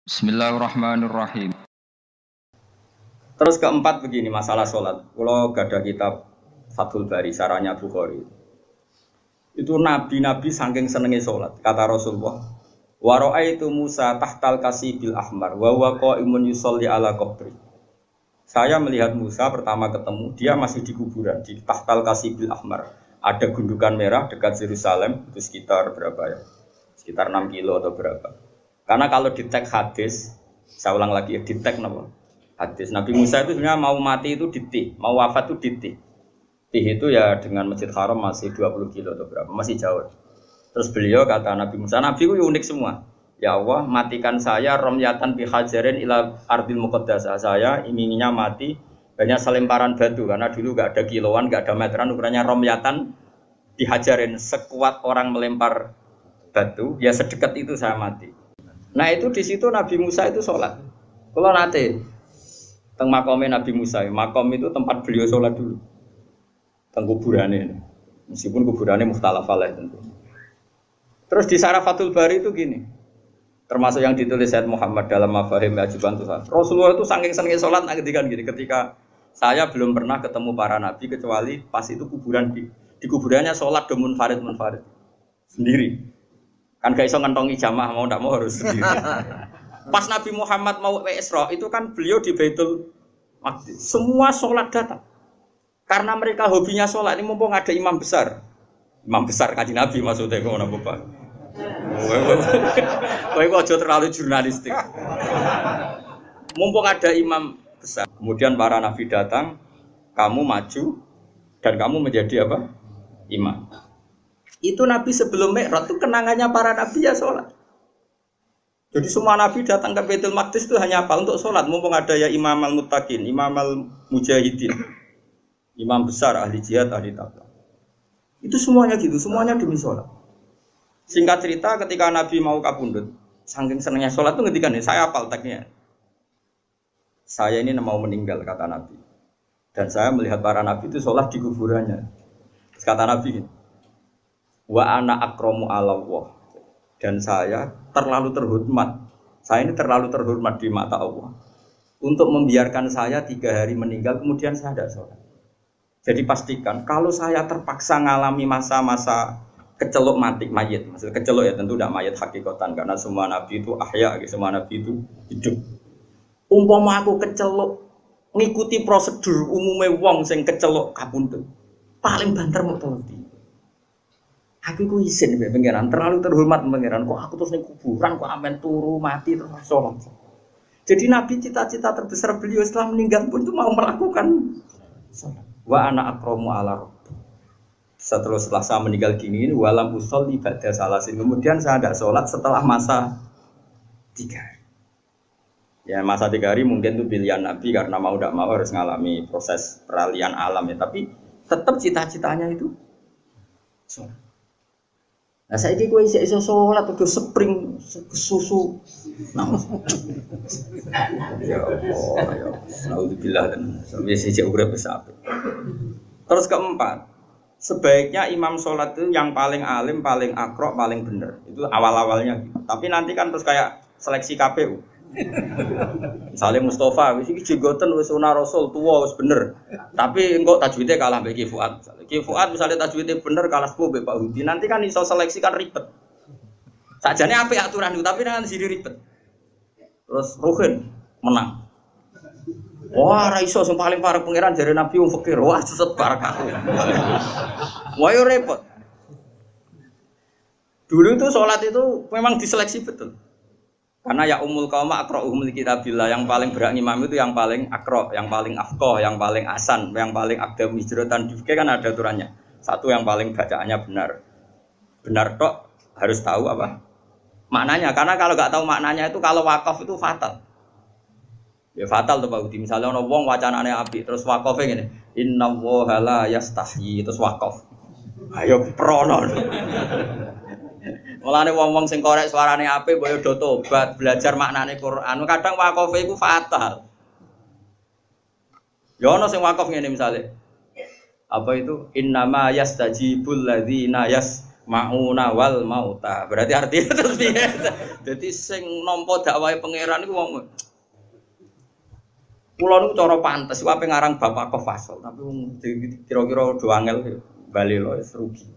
Bismillahirrahmanirrahim. Terus keempat begini masalah sholat. Kalau gak ada kitab Fathul Bari, saranya Bukhari. Itu nabi-nabi saking senengnya sholat. Kata Rasulullah, wa ra'aitu Musa tahtal kasibil ahmar wa huwa qa'imun yusolli ala qabri. Saya melihat Musa pertama ketemu, dia masih di kuburan di tahtal kasibil ahmar. Ada gundukan merah dekat Yerusalem, itu sekitar berapa ya? Sekitar 6 kilo atau berapa. Karena kalau di tag hadis, saya ulang lagi ya, di tag apa? Hadis Nabi Musa itu sebenarnya mau mati itu di Tih, mau wafat itu di Tih. Tih itu ya dengan Masjid Haram masih 20 kilo atau berapa, masih jauh. Terus beliau kata Nabi Musa, Nabi itu unik semua. Ya Allah, matikan saya romyatan bihajarin ila ardil muqaddasah. Saya inginnya mati banyak selemparan batu karena dulu gak ada kiloan, gak ada meteran, ukurannya romyatan dihajarin, sekuat orang melempar batu, ya sedekat itu saya mati. Nah itu di situ Nabi Musa itu sholat. Kalau nanti teng makomnya Nabi Musa, makom itu tempat beliau sholat dulu. Teng kuburannya, meskipun kuburannya mukhtalaf alaih tentu. Terus di Syarah Fathul Bari itu gini, termasuk yang ditulis Sayyid Muhammad dalam Mafahim Ajiban Tuhan. Rasulullah itu saking senengnya sholat, ngedikan gini, ketika saya belum pernah ketemu para nabi kecuali pas itu kuburan di kuburannya sholat do munfarid sendiri. Kan gak iso ngentongi jamaah mau ndak mau harus sendiri. Pas Nabi Muhammad mau Isra itu kan beliau di Baitul Maqdis. Semua sholat datang. Karena mereka hobinya sholat ini mumpung ada imam besar. Imam besar Kanjeng Nabi maksudnya ngono apa? Kowe kok aja terlalu jurnalistik. Mumpung ada imam besar. Kemudian para nabi datang, kamu maju dan kamu menjadi apa? Imam. Itu Nabi sebelum Mi'raj itu kenangannya para nabi ya sholat. Jadi semua nabi datang ke Baitul Maqdis itu hanya apa? Untuk sholat. Mumpung ada ya Imam al-Muttaqin, Imam al-Mujahidin, imam besar, ahli jihad, ahli taqwa. Itu semuanya gitu, semuanya demi sholat. Singkat cerita ketika Nabi mau kapundhut, saking senangnya sholat itu ngedikan nih, saya hafal teksnya. Saya ini mau meninggal kata Nabi. Dan saya melihat para nabi itu sholat di kuburannya. Terus kata Nabi gini, wa ana akramu ala Allah. Dan saya terlalu terhormat. Saya ini terlalu terhormat di mata Allah untuk membiarkan saya 3 hari meninggal kemudian saya tidak sholat. Jadi pastikan kalau saya terpaksa ngalami masa-masa kecelok mati mayit, maksudnya kecelok ya tentu tidak mayit hakikatan karena semua nabi itu ahya, semua nabi itu hidup. Umpama aku kecelok ngikuti prosedur umumnya wong sing kecelok kapundhut, paling banter mau tolong. Aku ku izin mbek pangeran, terlalu terhormat pangeran. Kok aku terus ning kuburan kok amen turu mati terus sholat. Jadi Nabi cita-cita terbesar beliau setelah meninggal pun itu mau melakukan sholat. Wa ana akramu ala rabbi. Setelah saya meninggal gini walam usolli ba'da salasin. Kemudian saya tidak sholat setelah masa 3 hari. Ya masa 3 hari mungkin itu pilihan Nabi karena mau tidak mau harus mengalami proses peralihan alam ya. Tapi tetap cita-citanya itu sholat. Nah saya kira gue iso sholat udah spring susu, ya Allah, ya Alhamdulillah dan sampai sejak urip besar. Terus keempat, sebaiknya imam sholat itu yang paling alim, paling akrok, paling benar. Itu awal-awalnya. Tapi nanti kan terus kayak seleksi KPU. Misalnya Mustafa, wis iki jenggoten wis sunah Rasul tua wis bener. Tapi engko tajwidnya kalah mbek Ki Fuad. Ki Fuad misalnya tajwidnya bener kalah sepuh mbek Pak Hudi. Nanti kan iso seleksi kan ribet. Sajane apik aturan itu tapi kan sini ribet. Terus Ruhin menang. Wah, ra iso sing paling parah pangeran jare Nabi wong fakir. Wah, seset barakah. Wah, yo repot. Dulu itu sholat itu memang diseleksi betul. Karena ya umul qauma aqra'uhum likitabillah, yang paling berak imam itu yang paling akra, yang paling afqah, yang paling asan, yang paling aqdam hijratan di fikih kan ada aturannya. Satu yang paling bacaannya benar. Benar tok harus tahu apa maknanya. Karena kalau enggak tahu maknanya itu kalau wakaf itu fatal. Ya fatal tuh Pak Udi. Misalnya ono wong wacanane apik terus waqafe ngene. Innallaha la yastahyi terus waqaf. Ayo prono. Mulane wong-wong sing korek suarane apik mbok yo do tobat, belajar maknane Quran. Kadang wakofe iku fatal. Ya ono sing wakof ngene misale. Apa itu? Innama yastajibul ladzina mauna wal mauta. Berarti artinya terus piye? Dadi sing nampa dakwahe pangeran iku wong kula niku cara pantes iku ape ngarang Bapak Kofasol, tapi wong kira-kira do angel bali lho wis rugi.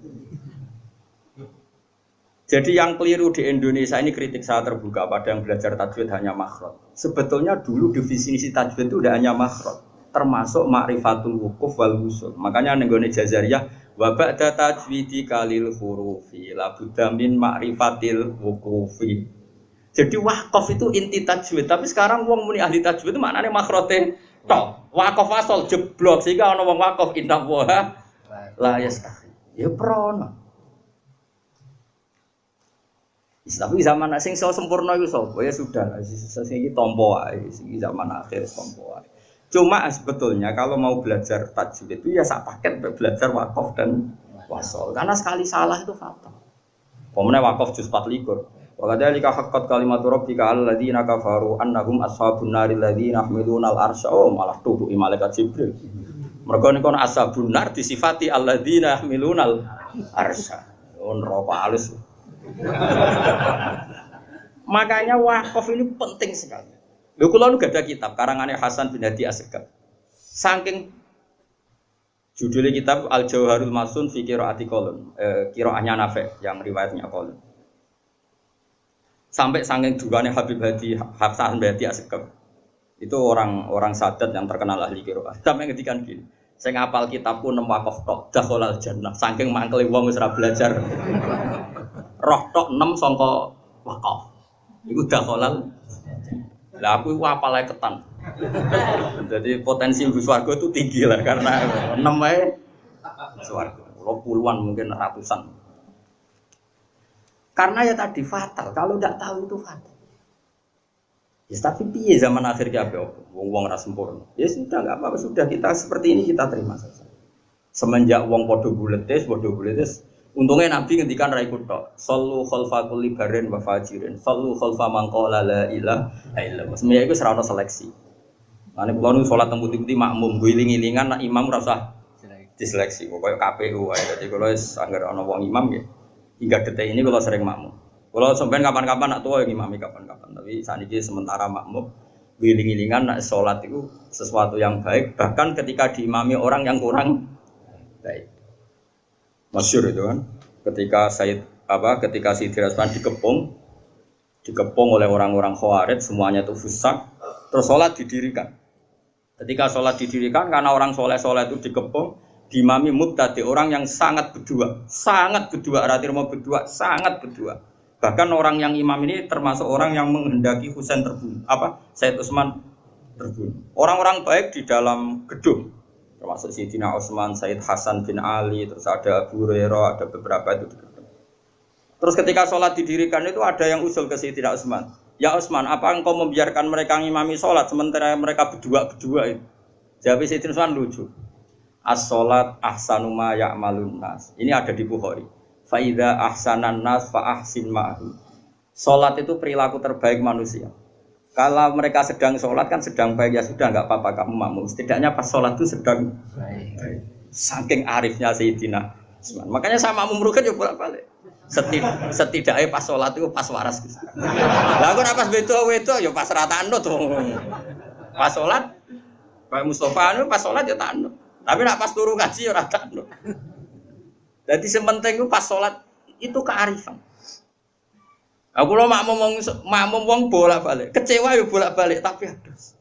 Jadi yang keliru di Indonesia ini kritik saya terbuka pada yang belajar tajwid hanya makhraj. Sebetulnya dulu definisi tajwid itu udah hanya makhraj, termasuk ma'rifatul wukuf wal wusul. Makanya nenggone Jazariyah wa ba'da tajwidi kalil hurufi la budda min ma'rifatil wukufi. Jadi waqaf itu inti tajwid, tapi sekarang wong muni ahli tajwid itu maknane makhraje tok. Waqaf asal jeblok sehingga ana wong waqaf inna wa la yastahi. Ya prono. Tapi zaman sing so sempurna itu sapa ya sudah lah sing iki tampa wae iki zaman akhir tampa wae. Cuma sebetulnya kalau mau belajar tajwid itu ya sak paket belajar waqaf dan wasol karena sekali salah itu fatal. Pemene waqaf juz 24. Wa kadzalika haqqat kalimatu rabbika alladzina kafaru annahum ashabun naril ladzina yahmiluna al-arsya malah tubuh malaikat Jibril. Mergo niku ashabun nar disifati alladzina yahmiluna al-arsya. Neraka alus. Makanya wakaf ini penting sekali. Lho kula nu gadah kitab karangane Hasan bin Hadi Asegaf. Saking judulnya kitab Al Jauharul Masun fi Qiraati Qalun, qiraahnya Nafi' yang riwayatnya Qalun. Sampai saking durane Habib Hadi Hasan bin Hadi Asegaf. Itu orang Sadat yang terkenal ahli qiraah. Sampai ngedikan gini, saya ngapal kitabku 6 wakaf tok dakhalal jannah. Saking mangkele wong wis ora belajar. Roh tok 6 sangka wakaf. Iku dakhalal. Lah aku apal ae ketan. Jadi potensi mlebu swarga itu tinggi lah karena 6 wae swarga. Puluhan mungkin ratusan. Karena ya tadi fatal, kalau tidak tahu itu fatal. Ya tapi piye zaman akhir ki ape opo? Wong-wong ora sempurna. Ya sudah enggak apa-apa, sudah kita seperti ini kita terima saja. Semenjak wong padha buletes, untungnya Nabi ngendikan ra ikut tok. Sallu khalfa kulli barin wa fajirin. Sallu khalfa man qala la ilaha illallah. Semuanya iku ora ono seleksi. Mane kula nu salat teng putih-putih makmum guling-gilingan nek imam ora usah diseleksi. Pokoke KPU wae. Dadi kula wis anggere ana wong imam nggih. Hingga detik ini kula sering makmum. Kula sampean kapan-kapan nak tuwa yang imami kapan-kapan. Tapi saniki sementara makmum guling-gilingan nek salat itu sesuatu yang baik bahkan ketika diimami orang yang kurang baik. Masyhur itu kan ketika ketika Sayyidina Utsman dikepung oleh orang-orang Khawarij semuanya itu fusak terus sholat didirikan. Ketika sholat didirikan karena orang soleh itu dikepung diimami mubtadi orang yang sangat berdua arti mau berdua sangat berdua. Bahkan orang yang imam ini termasuk orang yang menghendaki Husain terbunuh Sayyid Utsman terbunuh. Orang-orang baik di dalam gedung termasuk Sayyidina Utsman, Sayyid Hasan bin Ali, terus ada Abu Hurairah, ada beberapa itu. Terus ketika sholat didirikan itu ada yang usul ke Sayyidina Utsman. Ya Utsman, apa engkau membiarkan mereka ngimami sholat sementara mereka berdua itu? Jawab Sayyidina Utsman lucu. As-sholat ahsanu ma ya'malun nas. Ini ada di Bukhari. Fa idza ahsanan nas fa ahsin ma'hu. Sholat itu perilaku terbaik manusia. Kalau mereka sedang sholat kan sedang baik ya sudah nggak apa-apa kamu makmum. Setidaknya pas sholat itu sedang baik. Saking arifnya Sayyidina Utsman. Makanya sama makmum rugen ya bolak-balik. Setidaknya pas sholat itu pas waras. Lah aku pas wedo ya pas rata anut. Pas sholat Pak Mustafa itu pas sholat ya tak anut. Tapi nak pas turu ngaji ya rata anut. Jadi sementing itu pas sholat itu kearifan. Aku lo makmum wong bolak-balik, kecewa ya bolak-balik tapi ados.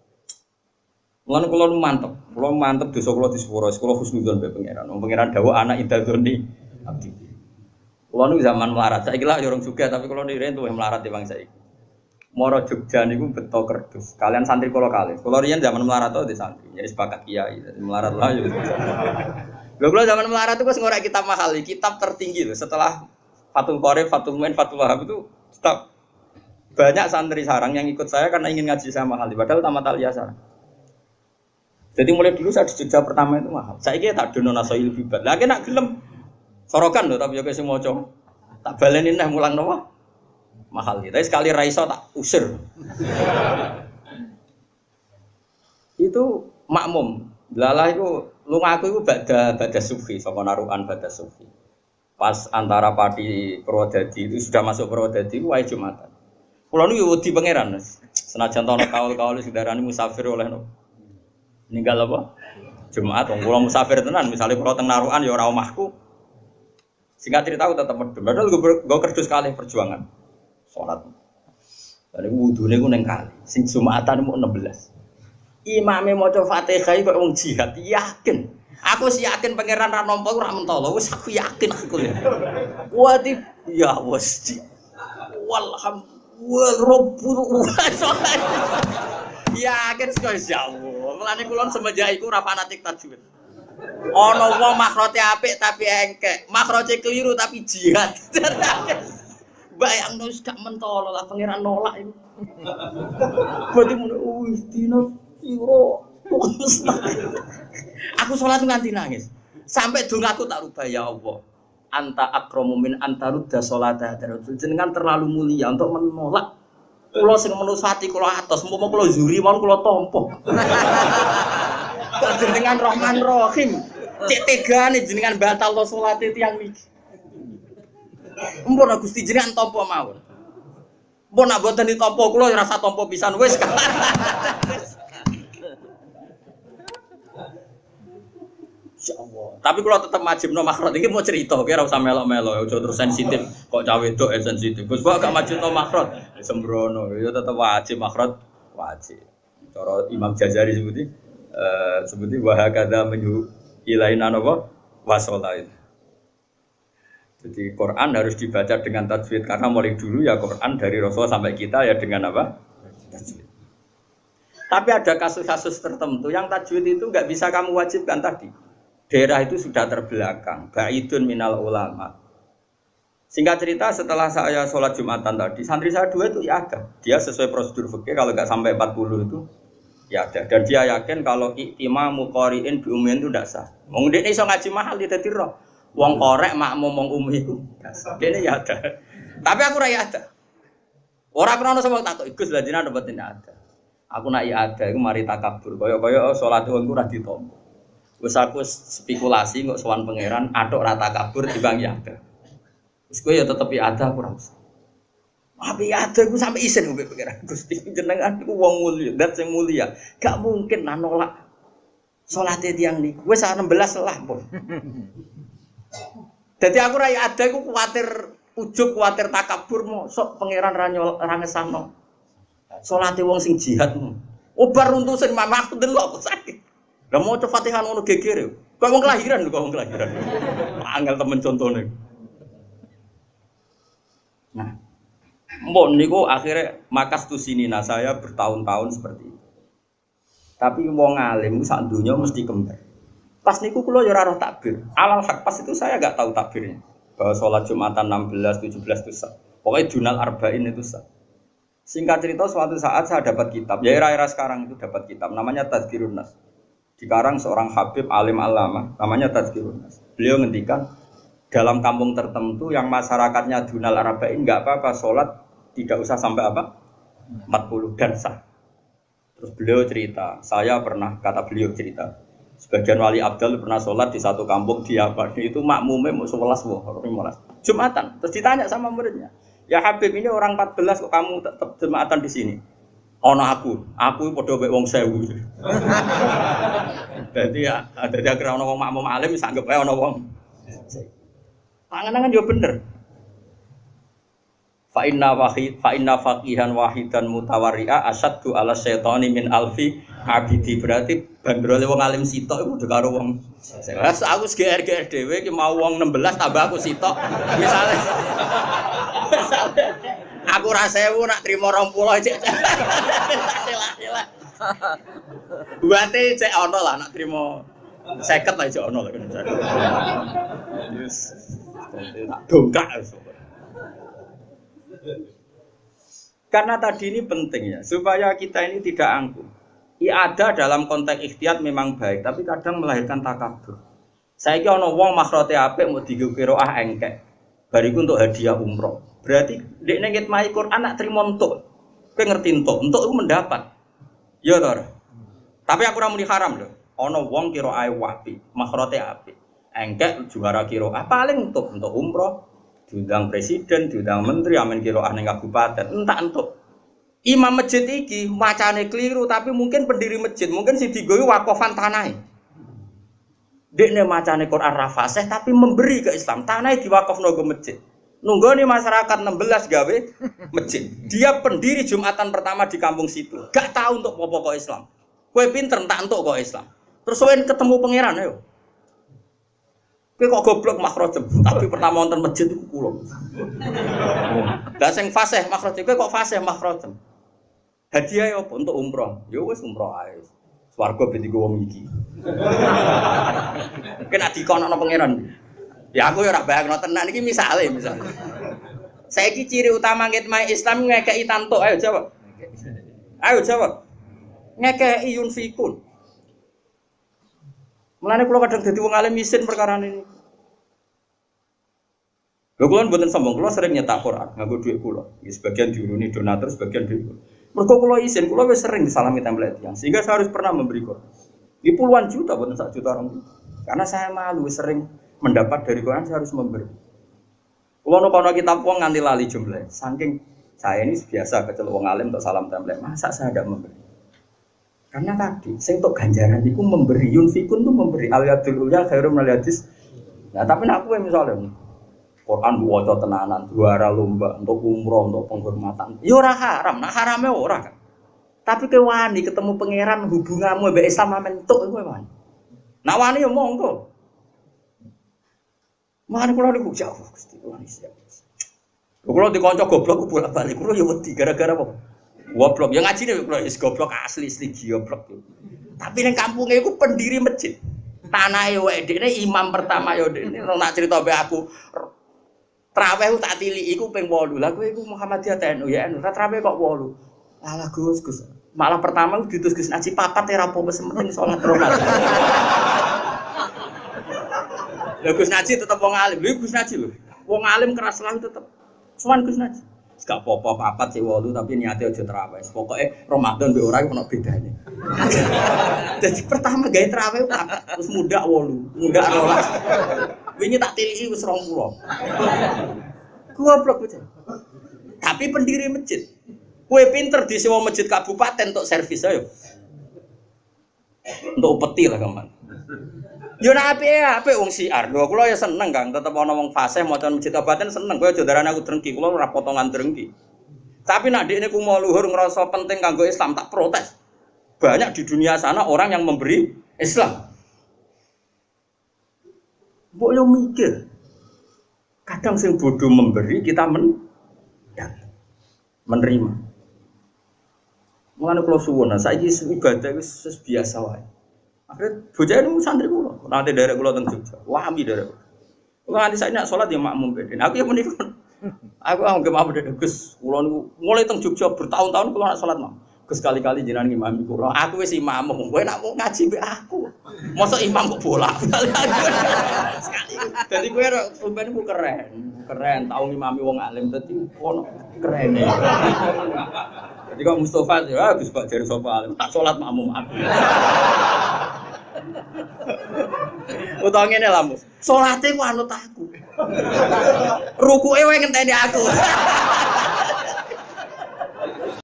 Mulane kula mantep dosa kula disepuro, kula husnudzon be pangeran. Pangeran dawuh anak idadzoni abdi. Kula nu zaman melarat, saiki lah urung juga tapi kula niren tuwih melarat timbang saiki. Moro Jogja niku beto kerdus. Kalian santri kula kalih. Kula riyen zaman melarat to di santri, ya sepakat kiai, melarat lah yo. Lho kula zaman melarat itu wis ngorek kitab mahal, kitab tertinggi lho setelah Fathul Qorib, Fathul Muin, Fathul Wahab itu stop. Banyak santri sarang yang ikut saya karena ingin ngaji sama mahal, padahal tamat aliyah sarang. Jadi mulai dulu saya di Jogja pertama itu mahal. Saya kira tak dono nasoil bibat. Lagi nak gelem sorokan loh, tapi juga semua cowok tak balenin dah mulang nopo mahal gitu. Tapi sekali raiso tak usir. Itu makmum. Lalah itu lu ngaku itu bada sufi, sama naruhan bada sufi. Pas antara Pati Purwodadi itu sudah masuk Purwodadi wae Jumatan. Kula niku wedi pangeran. Senajan ana kaul-kaul sing darani musafir oleh ninggal apa? Jumat wong kula musafir tenan, misalnya kula teng Narukan ya ora omahku. Singkat cerita aku tetep medhun. Padahal gue kerdus kali perjuangan. Salat. Lah wudune ku ning kali. Sing Jumatan mu 16. Imame maca Fatihah kok wong jihad, yakin. Aku sih yakin pangeran ra nampa ora mentolo, wis aku yakin aku ya. Wati ya wis. Walhamdulillah rabbul yakin sekali jauh. Mulane kula semenjak iku ora fanatik tajwid. Ana wong makrote apik tapi engkek, makrote keliru tapi jihad. Bayangno wis gak mentolo lah pangeran nolak iku. Berarti mun dino piro. Aku sholat nganti nangis. Sampai dongaku tak rubah ya Allah. Anta akramu min anta rudda sholata darajul. Jenengan terlalu mulia untuk menolak kula sing menusati kula atos, umpama kula zuri mawon kula tampa. Jenengan Rahman Rahim. Cek tegane jenengan batal to salate tiyang niki. Mumpun Gusti jenengan tampa mawon. Mumpun nak boten ditampa kula ora rasa tampa pisan wis. Insyaallah. Tapi kalau tetap wajibno makhraj iki mau cerita, kira usah melok-melok, aja terus sensitif. Kok cawe wedok sensitif. Gus kok gak wajibno makhraj? Sembrono, ya tetap wajib makhraj, wajib. Cara Imam Jazari sebuti wa hakadza menyu ilaina napa wasolain. Jadi Quran harus dibaca dengan tajwid karena mulai dulu ya Quran dari Rasul sampai kita ya dengan apa? Tajwid. Tapi ada kasus-kasus tertentu yang tajwid itu nggak bisa kamu wajibkan tadi. Daerah itu sudah terbelakang, ba'idun minal ulama. Singkat cerita setelah saya sholat Jumatan tadi, santri saya 2 itu ya ada. Dia sesuai prosedur fikih kalau nggak sampai 40 itu ya ada. Dan dia yakin kalau imamu qari'in bi ummin itu tidak sah. Wong dekne iso ngaji mahal di dadi roh. Wong korek makmum wong ummi itu. Dene ya ada. Tapi aku ora ya ada. Ora krono sama takok Gus lha jenengan mboten ada. Aku nak ya ada iku mari takabur. Kaya-kaya salat wong ora ditampa. Wis aku spekulasi kok sowan pangeran atok rata kabur dibang ya ada. Wis kowe ya tetep ya ada aku ora usah. Tapi ya ada aku sampe isin mbek pangeran Gusti jenengan iku wong mulia, zat sing mulia. Gak mungkin lah nolak salate tiyang niku. Wis 16 lah pun. Dadi aku ora ya ada iku kuwatir ujug kuwatir takabur mosok pangeran ra ngesahno. Salate wong sing jihad. Obar runtusin mamah aku delok kok sakit. Lah mau coba Fatihah ngono geger. Kok wong kelahiran lho, kok wong kelahiran. Angel temen contone. Nah, mbok niku akhirnya makas tu sini nah saya bertahun-tahun seperti itu. Tapi wong alim sak donya mesti kembar. Pas niku kula ya ora roh takbir. Alal haq pas itu saya enggak tahu takbirnya. Bahwa sholat Jumatan 16, 17 itu sah. Pokoknya Dunal Arba'in itu sah. Singkat cerita suatu saat saya dapat kitab. Ya era-era sekarang itu dapat kitab namanya Tazkirun Nas. Dikarang seorang Habib alim alama namanya Tazkirun Nas. Beliau ngendikan dalam kampung tertentu yang masyarakatnya Dunal Arba'in enggak apa-apa sholat tidak usah sampai apa 40 dan sah. Terus beliau cerita, saya pernah kata beliau cerita, sebagian wali abdal pernah sholat di satu kampung di apa itu makmumnya mau 11 Jumatan. Terus ditanya sama muridnya, ya Habib ini orang 14 kok kamu tetap Jumatan di sini? Ono aku padha mek wong 1000. Dadi ya akhirnya ono wong makmum alim wis anggap ae ono wong. Panganan yo bener. Fa inna faqihan wahidan mutawarri'a asyaddu ala syaitani min alfi abidi. Berarti bandrole wong alim sitok iku padha karo wong. Wes aku GR dhewe iki mau wong 16 tambah aku sitok. Misale aku ra 1000 nak trimo 20 cek. Sila-sila. Buate cek ono lah nak trimo 50 lah cek ono lah kene. Yes. Tak dongkak. Karena tadi ini penting ya, supaya kita ini tidak angkuh. I'adah dalam konteks ikhtiyat memang baik, tapi kadang melahirkan takabur. Saiki ana wong makhrote apik mau digo qiraah engkek. Bariku untuk hadiah umroh. Berarti dekne ngitmahi Quran nak trimo entuk. Kowe ngerti entuk iku mendapat. Ya to ora? Tapi aku ora muni haram lho. Ana wong qiraahe apik, makhrote apik. engkek juara qiraah paling untuk umroh, diundang presiden, diundang menteri, amin qiraah ning kabupaten, entuk. Imam masjid iki macane keliru tapi mungkin pendiri masjid, mungkin si digowi wakofan tanahe. Dekne macane Quran ra fasih tapi memberi ke Islam, tanahe diwakofno ke masjid. Nunggoni masyarakat 16 gawe masjid. Dia pendiri Jumatan pertama di kampung situ. Gak tahu untuk pokok Islam. Kowe pinter tak entuk kok Islam. Terus kowe ketemu pangeran ayo. Kowe kok goblok makhrajem, tapi pertama wonten masjid iku kula. Lah sing fasih makhrajem kowe kok fasih makhrajem. Hadiah ya apa untuk umroh? Ya wis umroh ae. Swarga ben digo wong iki. Kena dikono pangeran. Ya aku ya ora bayangno tenan iki misal. Saiki ciri utama ngitmai Islam ngekeki tantuk, ayo jawab. Ayo jawab. Ngekeki yunfikun. Mulane kula kadang dadi wong alim isin perkara ini. Lho kula mboten sombong, kula sering nyetak Quran nganggo dhuwit kula. Ya sebagian diuruni donatur, sebagian dhuwit. Mergo kula isin, kula wis sering disalami template yang sehingga saya harus pernah memberi Quran. Di puluhan juta mboten 1 juta orang. Karena saya malu sering mendapat dari Quran saya harus memberi. Kalau nopo kitab wong nganti lali jumlah, saking saya ini biasa kecel wong alim untuk salam template, masa saya tidak memberi? Karena tadi, saya untuk ganjaran itu memberi, yunfikun itu memberi, al-yadul ulya khairum minal yadis. Nah tapi aku misalnya, Quran diwaca tenanan, juara lomba untuk umroh, untuk penghormatan, ya ora haram, nah haramnya ora kan. Tapi ke wani ketemu pangeran hubunganmu mbek Islam mentuk kowe wani. Nah wani ya monggo. Mana kula niku jauh Gusti kula siap. Kula dikonco goblok ku bolak-balik kula ya wedi gara-gara apa? Goblok ya ngajine kula wis goblok asli goblok. Tapi ning kampunge iku pendiri masjid. Tanahe wae dekne imam pertama ya dekne nak cerita mbek aku. Traweh tak tiliki iku ping 8. Lah kowe iku Muhammadiyah TNU ya anu traweh kok 8. Alah Gus. Malah pertama diutus Gus Naji papat ya rapo wis penting salat rokat. Lha Gus Naji tetep wong alim. Lha Gus Naji lho. Wong alim keras lan tetep. Sowan Gus Naji. Gak apa-apa papat sik 8 tapi niate aja traweh. Pokoke Ramadan mbek ora ono bedane. Jadi pertama gawe traweh terus muda 8, muda 12. Wingi tak tiliki wis 20. Goblok bocah. Tapi pendiri masjid. Kowe pinter disewa masjid kabupaten untuk servis ayo. Untuk upeti lah kaman. Yo nek apik wong siar. Lho kula ya seneng Kang, tetep ana wong fasih maca masjid kabupaten seneng. Kowe aja darane aku drengki, kula ora potongan drengki. Tapi nek ndekne ku mau luhur ngrasa penting kanggo Islam tak protes. Banyak di dunia sana orang yang memberi Islam. Mbok yo mikir. Kadang sing bodoh memberi kita menerima. Mulane kula suwun, saiki ibadah wis biasa wae. Akhirnya bocah itu santri kula. Nanti derek kula teng Jogja. Wami derek. Kula nganti saiki nek salat ya makmum beden. Aku ya menika. Aku anggap apa derek Gus. Kula niku mulai teng Jogja bertahun-tahun kula nek salat makmum. Gus kali-kali jenengan ngimami kula. Aku wis imam, kowe nek mau ngaji mbek aku. Mosok imam kok bolak-balik. Sekali. Dadi kowe sampeyan ku keren. Keren tau ngimami wong alim dadi ono keren. Jadi kok Mustafa ya Gus kok jare sapa alim tak salat makmum aku. Utawa ngene lah Mus. Salate ku anut aku. Rukuke wae ngenteni aku.